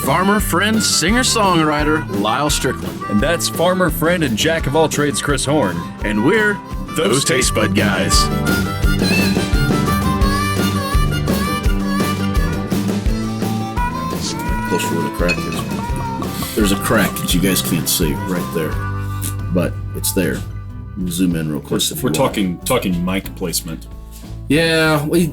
farmer, friend, singer-songwriter, Lyal Strickland. And that's farmer, friend, and jack of all trades, Chris Horn. And we're those Tastebudguys. Close to where the crack is. There's a crack that you guys can't see right there, but it's there. We'll zoom in real quick. If we're talking mic placement. Yeah, we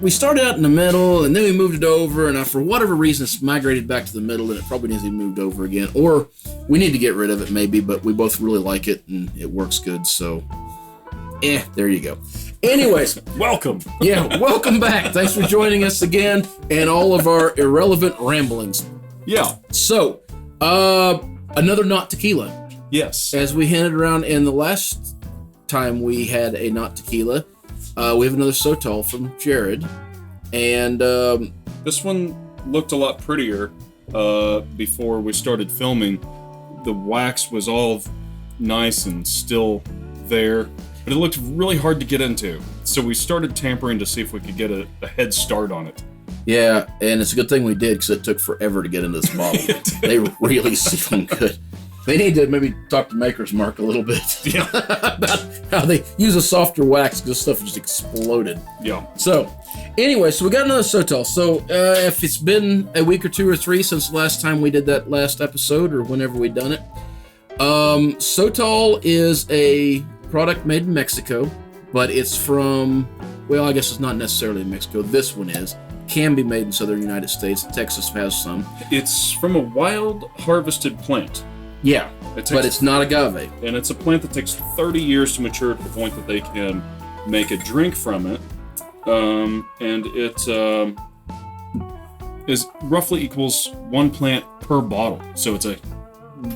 started out in the middle, and then we moved it over, and for whatever reason, it's migrated back to the middle, and it probably needs to be moved over again. Or we need to get rid of it, maybe, but we both really like it, and it works good, so... there you go. Anyways. Welcome. Yeah, welcome back. Thanks for joining us again, and all of our irrelevant ramblings. Yeah. So, another not tequila. Yes. As we hinted around in the last time we had a not tequila, we have another Sotol from Jared, and this one looked a lot prettier before we started filming. The wax was all nice and still there, but it looked really hard to get into. So we started tampering to see if we could get a head start on it. Yeah, and it's a good thing we did because it took forever to get into this bottle. They really seem good. They need to maybe talk to Maker's Mark a little bit about how they use a softer wax because this stuff just exploded. Yeah. So, anyway, so we got another Sotol. So, if it's been a week or two or three since the last time we did that last episode or whenever we done it, Sotol is a product made in Mexico, but it's from, well, I guess it's not necessarily in Mexico. This one is. Can be made in southern United States. Texas has some. It's from a wild harvested plant. Yeah, but it's not agave. And it's a plant that takes 30 years to mature to the point that they can make a drink from it. And it is roughly equals one plant per bottle. So it's a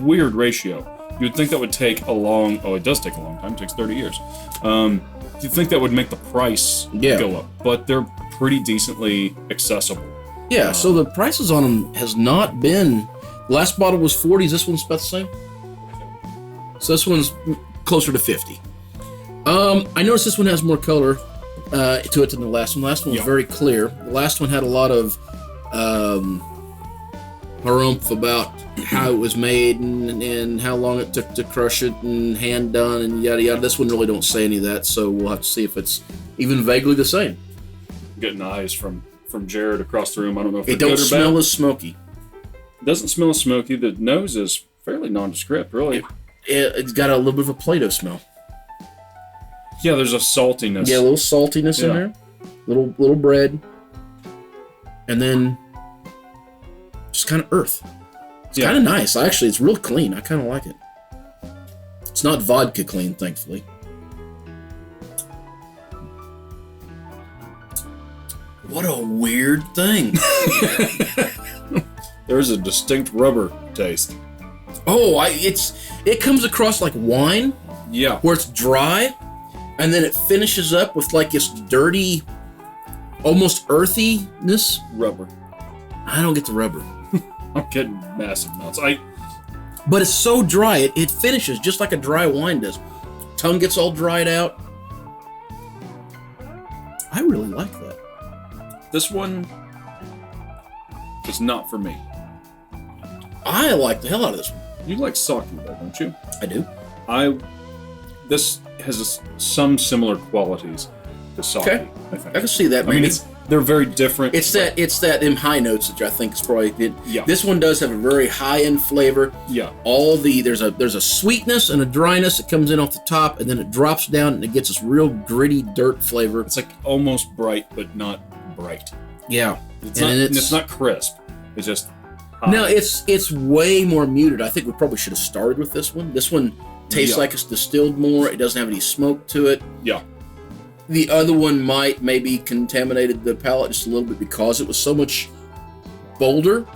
weird ratio. You would think that would take it does take a long time. It takes 30 years. You'd think that would make the price go up. But they're pretty decently accessible. Yeah, so the prices on them has not been... Last bottle was 40. This one's about the same. So this one's closer to 50. I noticed this one has more color to it than the last one. The last one was very clear. The last one had a lot of harumph about how it was made and how long it took to crush it and hand done and yada yada. This one really don't say any of that, so we'll have to see if it's even vaguely the same. Getting eyes from Jared across the room. I don't know if it don't smell as smoky. It doesn't smell as smoky. The nose is fairly nondescript, really. It's got a little bit of a Play-Doh smell. Yeah, there's a saltiness. Yeah, a little saltiness in there. Little bread. And then just kind of earth. It's kind of nice. Actually, it's real clean. I kind of like it. It's not vodka clean, thankfully. What a weird thing. There's a distinct rubber taste. Oh, it comes across like wine. Yeah. Where it's dry, and then it finishes up with like this dirty, almost earthiness. Rubber. I don't get the rubber. I'm getting massive amounts. But it's so dry, it finishes just like a dry wine does. Tongue gets all dried out. I really like that. This one is not for me. I like the hell out of this one. You like sake, though, don't you? I do. This has some similar qualities to sake. Okay, I can see that. I mean, they're very different. It's that high notes that I think is probably it. Yeah. This one does have a very high end flavor. Yeah. There's a sweetness and a dryness that comes in off the top, and then it drops down and it gets this real gritty dirt flavor. It's like almost bright, but not bright. Yeah. It's not crisp. It's just high. No, it's way more muted. I think we probably should have started with this one. This one tastes like it's distilled more. It doesn't have any smoke to it. Yeah. The other one maybe contaminated the palate just a little bit because it was so much bolder.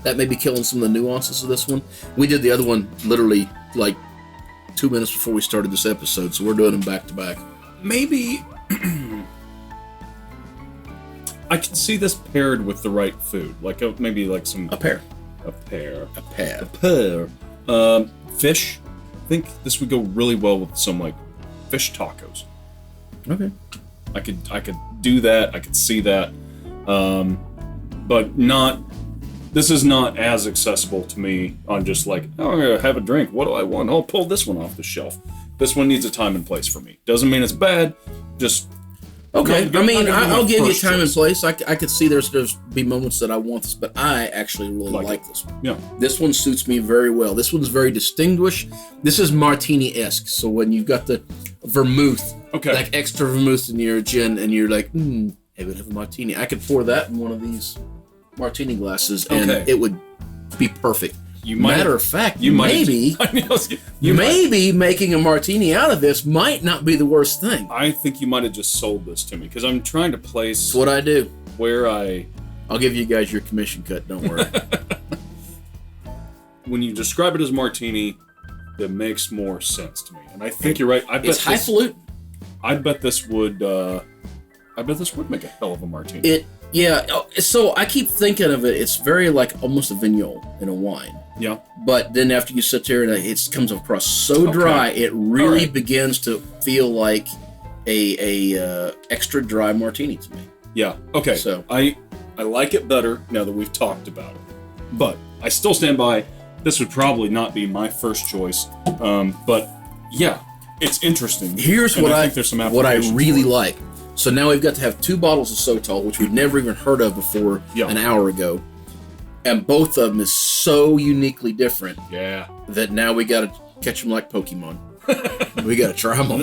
That may be killing some of the nuances of this one. We did the other one literally like 2 minutes before we started this episode, so we're doing them back to back. Maybe I can see this paired with the right food, like maybe like some a pear. Fish. I think this would go really well with some like fish tacos. Okay. I could do that. I could see that, but not this is not as accessible to me on just like, oh, I'm gonna have a drink. What do I want? I'll pull this one off the shelf. This one needs a time and place for me. Doesn't mean it's bad. Just okay. I mean, I'll give you time and choice. place. I could see there's be moments that I want this, but I actually really like this one. Yeah. This one suits me very well. This one's very distinguished. This is Martini-esque. So when you've got the vermouth, like extra vermouth in your gin, and you're like, hey, we'd have a martini. I could pour that in one of these martini glasses, and it would be perfect. Matter of fact, maybe making a martini out of this might not be the worst thing. I think you might have just sold this to me because I'm trying to place. That's what I do. I'll give you guys your commission cut. Don't worry. When you describe it as martini, that makes more sense to me, and I think you're right. It's highfalutin. I bet this would make a hell of a martini. So I keep thinking of it. It's very like almost a vignole in a wine. Yeah. But then after you sit there and it comes across so dry, it really begins to feel like a extra dry martini to me. Yeah. Okay. So I like it better now that we've talked about it, but I still stand by. This would probably not be my first choice. But yeah, it's interesting. Here's what I think there's some what I really like. So now we've got to have 2 bottles of Sotol, which we've never even heard of before an hour ago. And both of them is so uniquely different that now we got to catch them like Pokemon. We got to try them all.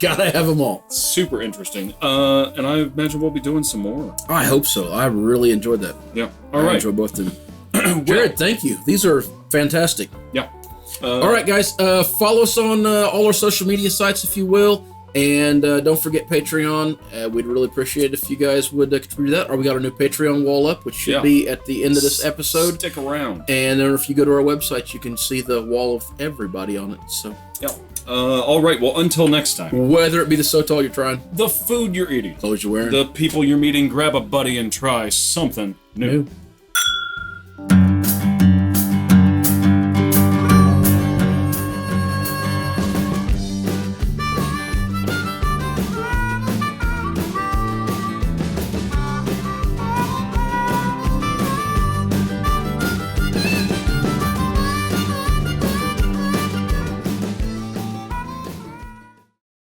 Got to have them all. Super interesting. And I imagine we'll be doing some more. I hope so. I really enjoyed that. Yeah. I enjoyed both of them. Jared, thank you. These are fantastic. Yeah. All right, guys. Follow us on all our social media sites, if you will. And don't forget Patreon. We'd really appreciate it if you guys would contribute to that. Or we got our new Patreon wall up, which should be at the end of this episode. Stick around. And then if you go to our website, you can see the wall of everybody on it. So all right. Well, until next time. Whether it be the Sotol you're trying, the food you're eating, clothes you're wearing, the people you're meeting, grab a buddy and try something new.